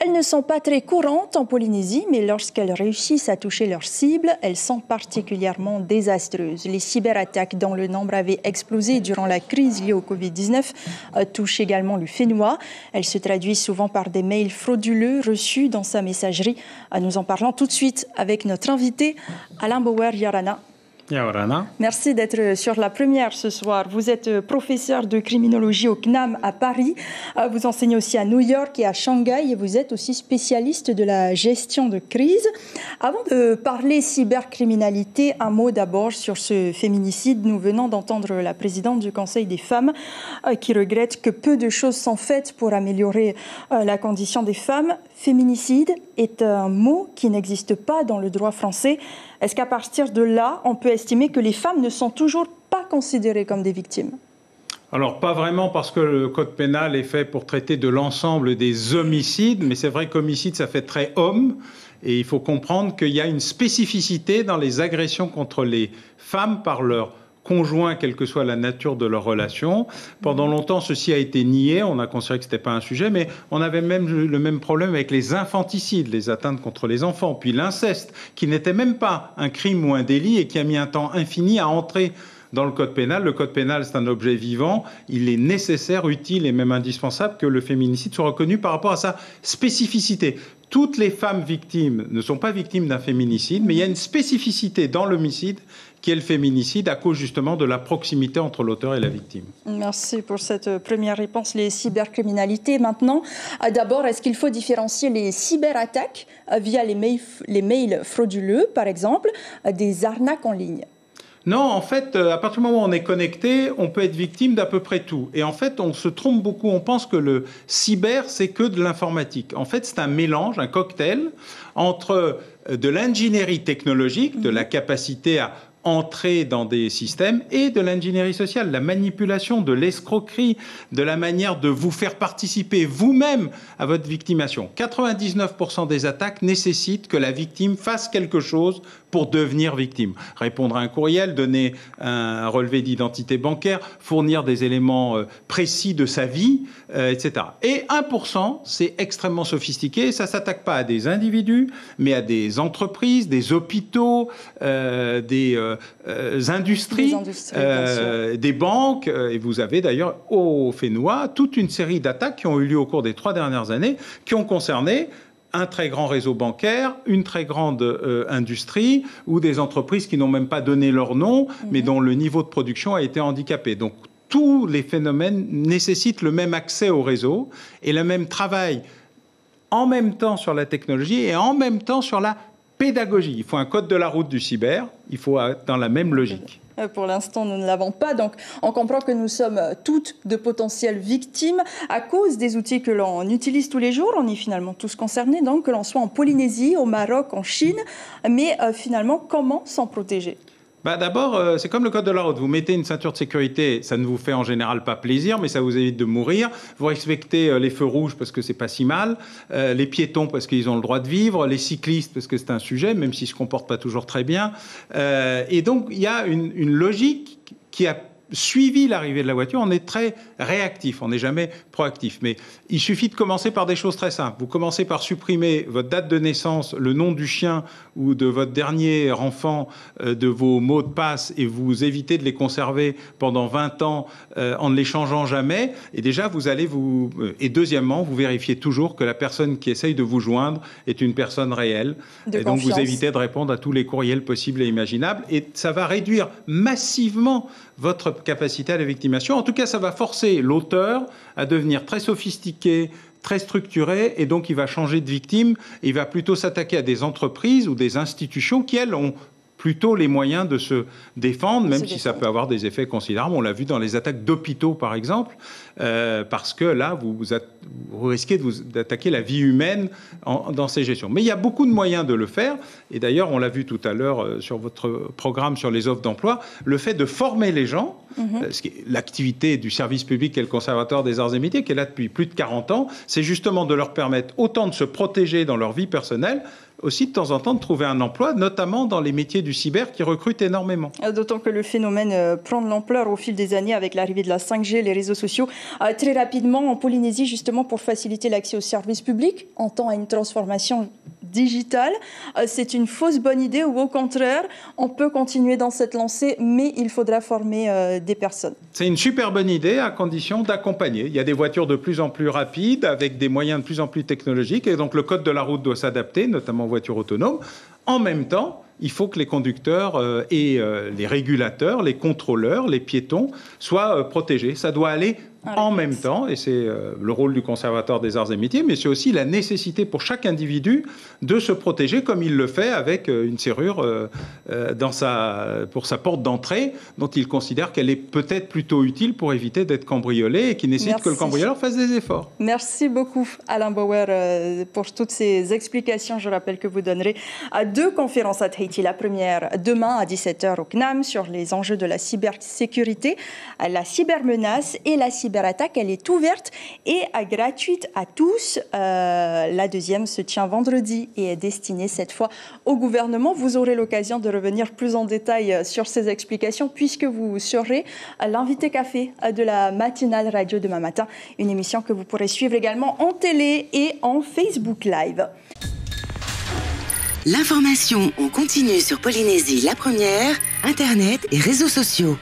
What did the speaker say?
Elles ne sont pas très courantes en Polynésie, mais lorsqu'elles réussissent à toucher leur cible, elles sont particulièrement désastreuses. Les cyberattaques, dont le nombre avait explosé durant la crise liée au Covid-19, touchent également le Fénois. Elles se traduisent souvent par des mails frauduleux reçus dans sa messagerie. Nous en parlons tout de suite avec notre invité, Alain Bauer-Yarana. Merci d'être sur la première ce soir. Vous êtes professeur de criminologie au CNAM à Paris. Vous enseignez aussi à New York et à Shanghai et vous êtes aussi spécialiste de la gestion de crise. Avant de parler cybercriminalité, un mot d'abord sur ce féminicide. Nous venons d'entendre la présidente du Conseil des femmes qui regrette que peu de choses sont faites pour améliorer la condition des femmes. Féminicide est un mot qui n'existe pas dans le droit français. Est-ce qu'à partir de là, on peut estimer que les femmes ne sont toujours pas considérées comme des victimes ? Alors, pas vraiment, parce que le code pénal est fait pour traiter de l'ensemble des homicides, mais c'est vrai qu'homicide, ça fait très homme, et il faut comprendre qu'il y a une spécificité dans les agressions contre les femmes par leur conjoints, quelle que soit la nature de leur relation. Pendant longtemps, ceci a été nié. On a considéré que ce n'était pas un sujet, mais on avait même le même problème avec les infanticides, les atteintes contre les enfants, puis l'inceste, qui n'était même pas un crime ou un délit et qui a mis un temps infini à entrer dans le code pénal. Le code pénal, c'est un objet vivant. Il est nécessaire, utile et même indispensable que le féminicide soit reconnu par rapport à sa spécificité. Toutes les femmes victimes ne sont pas victimes d'un féminicide, mais il y a une spécificité dans l'homicide qui est le féminicide à cause justement de la proximité entre l'auteur et la victime. Merci pour cette première réponse. Les cybercriminalités maintenant. D'abord, est-ce qu'il faut différencier les cyberattaques via les mails frauduleux, par exemple, des arnaques en ligne ? Non, en fait, à partir du moment où on est connecté, on peut être victime d'à peu près tout. Et en fait, on se trompe beaucoup. On pense que le cyber, c'est que de l'informatique. En fait, c'est un mélange, un cocktail entre de l'ingénierie technologique, de la capacité à entrer dans des systèmes, et de l'ingénierie sociale, la manipulation, de l'escroquerie, de la manière de vous faire participer vous-même à votre victimation. 99% des attaques nécessitent que la victime fasse quelque chose pour devenir victime. Répondre à un courriel, donner un relevé d'identité bancaire, fournir des éléments précis de sa vie, etc. Et 1%, c'est extrêmement sophistiqué. Ça ne s'attaque pas à des individus, mais à des entreprises, des hôpitaux, des industries, des banques. Et vous avez d'ailleurs au Fénois toute une série d'attaques qui ont eu lieu au cours des 3 dernières années, qui ont concerné un très grand réseau bancaire, une très grande industrie, ou des entreprises qui n'ont même pas donné leur nom, mais dont le niveau de production a été handicapé. Donc tous les phénomènes nécessitent le même accès au réseau et le même travail en même temps sur la technologie et en même temps sur la pédagogie. Il faut un code de la route du cyber, il faut être dans la même logique. Pour l'instant, nous ne l'avons pas. Donc, on comprend que nous sommes toutes de potentielles victimes à cause des outils que l'on utilise tous les jours. On est finalement tous concernés, donc, que l'on soit en Polynésie, au Maroc, en Chine. Mais finalement, comment s'en protéger ? D'abord, c'est comme le code de la route. Vous mettez une ceinture de sécurité, ça ne vous fait en général pas plaisir, mais ça vous évite de mourir. Vous respectez les feux rouges parce que c'est pas si mal, les piétons parce qu'ils ont le droit de vivre, les cyclistes parce que c'est un sujet, même s'ils se comportent pas toujours très bien. Et donc, il y a une logique qui a suivi l'arrivée de la voiture. On est très réactif, on n'est jamais proactif. Mais il suffit de commencer par des choses très simples. Vous commencez par supprimer votre date de naissance, le nom du chien ou de votre dernier enfant de vos mots de passe et vous évitez de les conserver pendant 20 ans en ne les changeant jamais. Et déjà, vous allez vous... Et deuxièmement, vous vérifiez toujours que la personne qui essaye de vous joindre est une personne réelle. Et donc, vous évitez de répondre à tous les courriels possibles et imaginables. Et ça va réduire massivement votre capacité à la victimation. En tout cas, ça va forcer l'auteur à devenir très sophistiqué, très structuré, et donc il va changer de victime. Il va plutôt s'attaquer à des entreprises ou des institutions qui, elles, ont plutôt les moyens de se défendre, même si ça peut avoir des effets considérables. On l'a vu dans les attaques d'hôpitaux, par exemple, parce que là, vous risquez d'attaquer la vie humaine dans ces gestions. Mais il y a beaucoup de moyens de le faire. Et d'ailleurs, on l'a vu tout à l'heure sur votre programme sur les offres d'emploi, le fait de former les gens, l'activité du service public et le Conservatoire des arts et métiers, qui est là depuis plus de 40 ans, c'est justement de leur permettre autant de se protéger dans leur vie personnelle aussi de temps en temps de trouver un emploi, notamment dans les métiers du cyber qui recrutent énormément. D'autant que le phénomène prend de l'ampleur au fil des années avec l'arrivée de la 5G, les réseaux sociaux. Très rapidement, en Polynésie, justement pour faciliter l'accès aux services publics, on tend à une transformation digitale. C'est une fausse bonne idée ou au contraire, on peut continuer dans cette lancée, mais il faudra former des personnes. C'est une super bonne idée à condition d'accompagner. Il y a des voitures de plus en plus rapides avec des moyens de plus en plus technologiques et donc le code de la route doit s'adapter, notamment aux voitures autonomes. En même temps, il faut que les conducteurs et les régulateurs, les contrôleurs, les piétons soient protégés. Ça doit aller en même temps, et c'est le rôle du Conservatoire des arts et métiers, mais c'est aussi la nécessité pour chaque individu de se protéger comme il le fait avec une serrure pour sa porte d'entrée, dont il considère qu'elle est peut-être plutôt utile pour éviter d'être cambriolé et qui nécessite que le cambrioleur fasse des efforts. Merci beaucoup Alain Bauer pour toutes ces explications. Je rappelle que vous donnerez 2 conférences à Tahiti. La première demain à 17h au CNAM sur les enjeux de la cybersécurité, la cybermenace et la cyberattaque. Elle est ouverte et gratuite à tous. La deuxième se tient vendredi et est destinée cette fois au gouvernement. Vous aurez l'occasion de revenir plus en détail sur ces explications puisque vous serez l'invité café de la matinale radio demain matin. Une émission que vous pourrez suivre également en télé et en Facebook Live. L'information en continu sur Polynésie la première, Internet et réseaux sociaux.